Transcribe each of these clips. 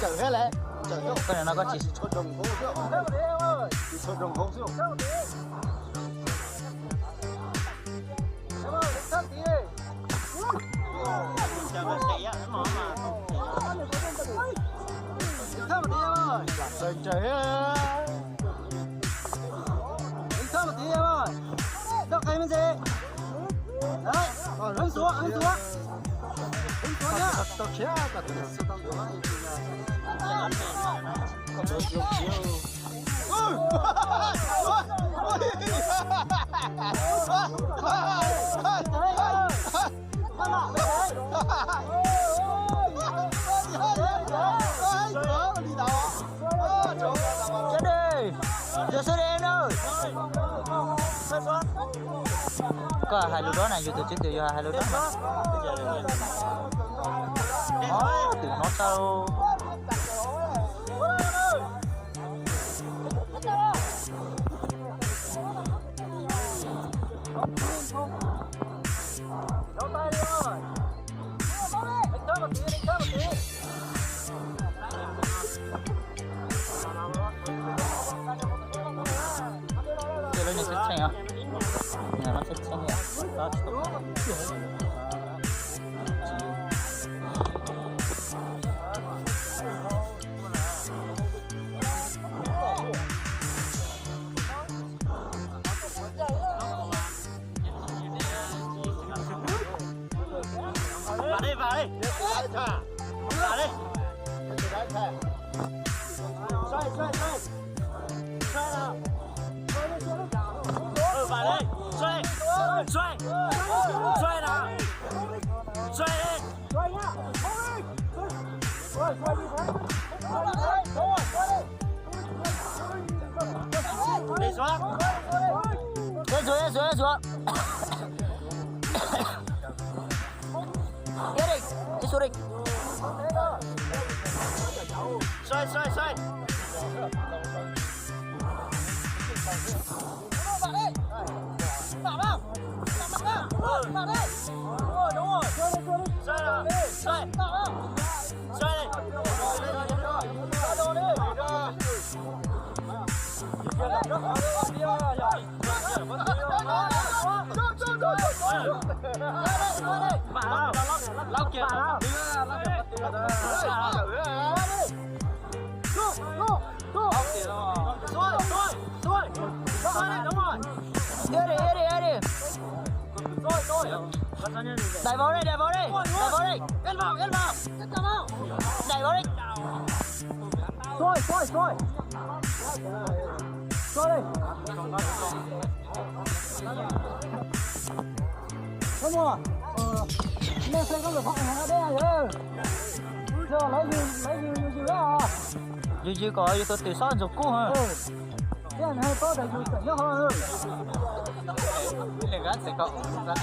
chở hết đấy cái này nó có chỉ cho đồng hồ rượu cho đồng hồ rượu trời trời ơi thơm một tí em ơi đọc cái bên gì đấy ấn xuống nhá tao chết cả từ sau tao đuổi còn được lúc chết đi giờ số đen ơi có hai lô đó này vô từ trước từ hai lô đó mà từ nó sao cái này sẽ chanh à? Nhà nó sẽ chanh à? Đó vào đi xoay nào xoay đi xuống đi xuống đi xoay vào đây đúng rồi xoay đẩy vào đây đẩy vào đi ấn vào đẩy vào đi xôi đi đúng rồi nên sẽ có được phòng ở đây rồi giờ lấy gì đó gì có gì tôi tự sao được cũ hả cái này có đầy đủ nhớ hơn cái gắt sẽ có ra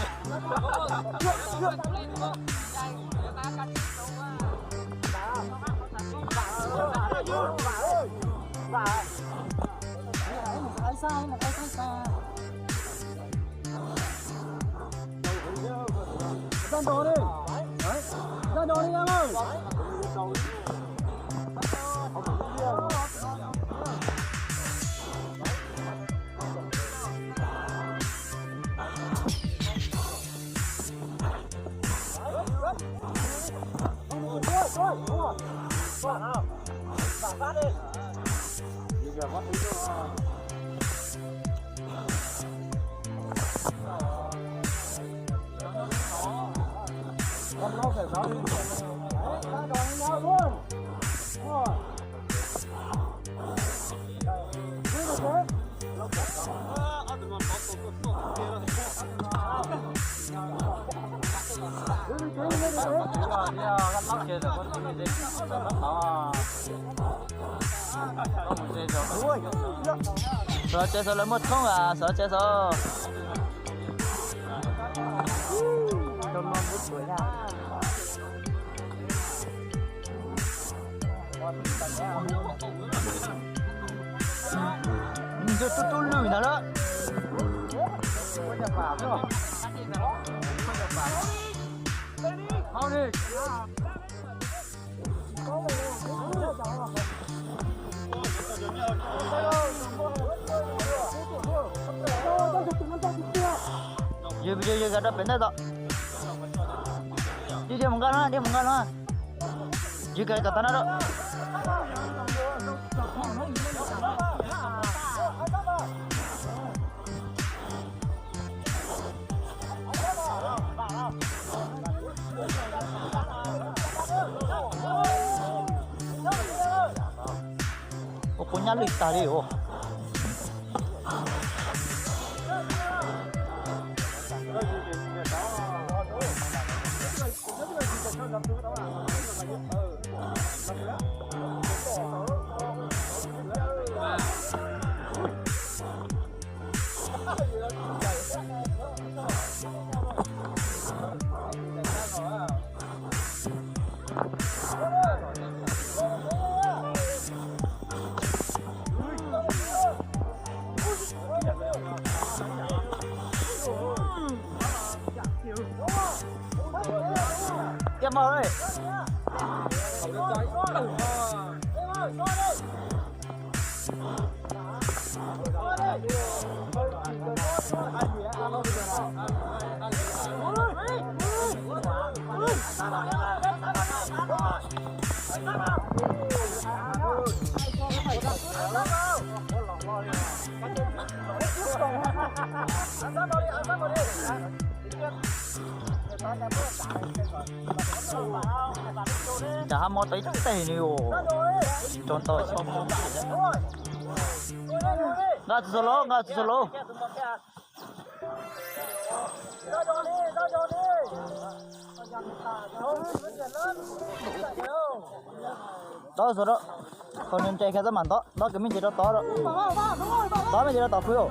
đồ đi em ơi phát đi giờ bắt đi con nó phải nó đi ta đòi nhau luôn sợ chết sợ lấy một không à sợ chết sợ con non bút tuổi nào Giờ tôi lười nào đó. Không đi. Giờ gạt bên đây đó. Dia menggana, dia menggana. Jika kata nado. Oh, punya lita dia. Oh. Em ơi. Dah mau tay tay ni oh. Contoh. Nggak solo. Đó rồi đó. Còn em chạy cái tấm màn đó cái mình chỉ đó đó. Đó mình chỉ đó tỏ phiếu.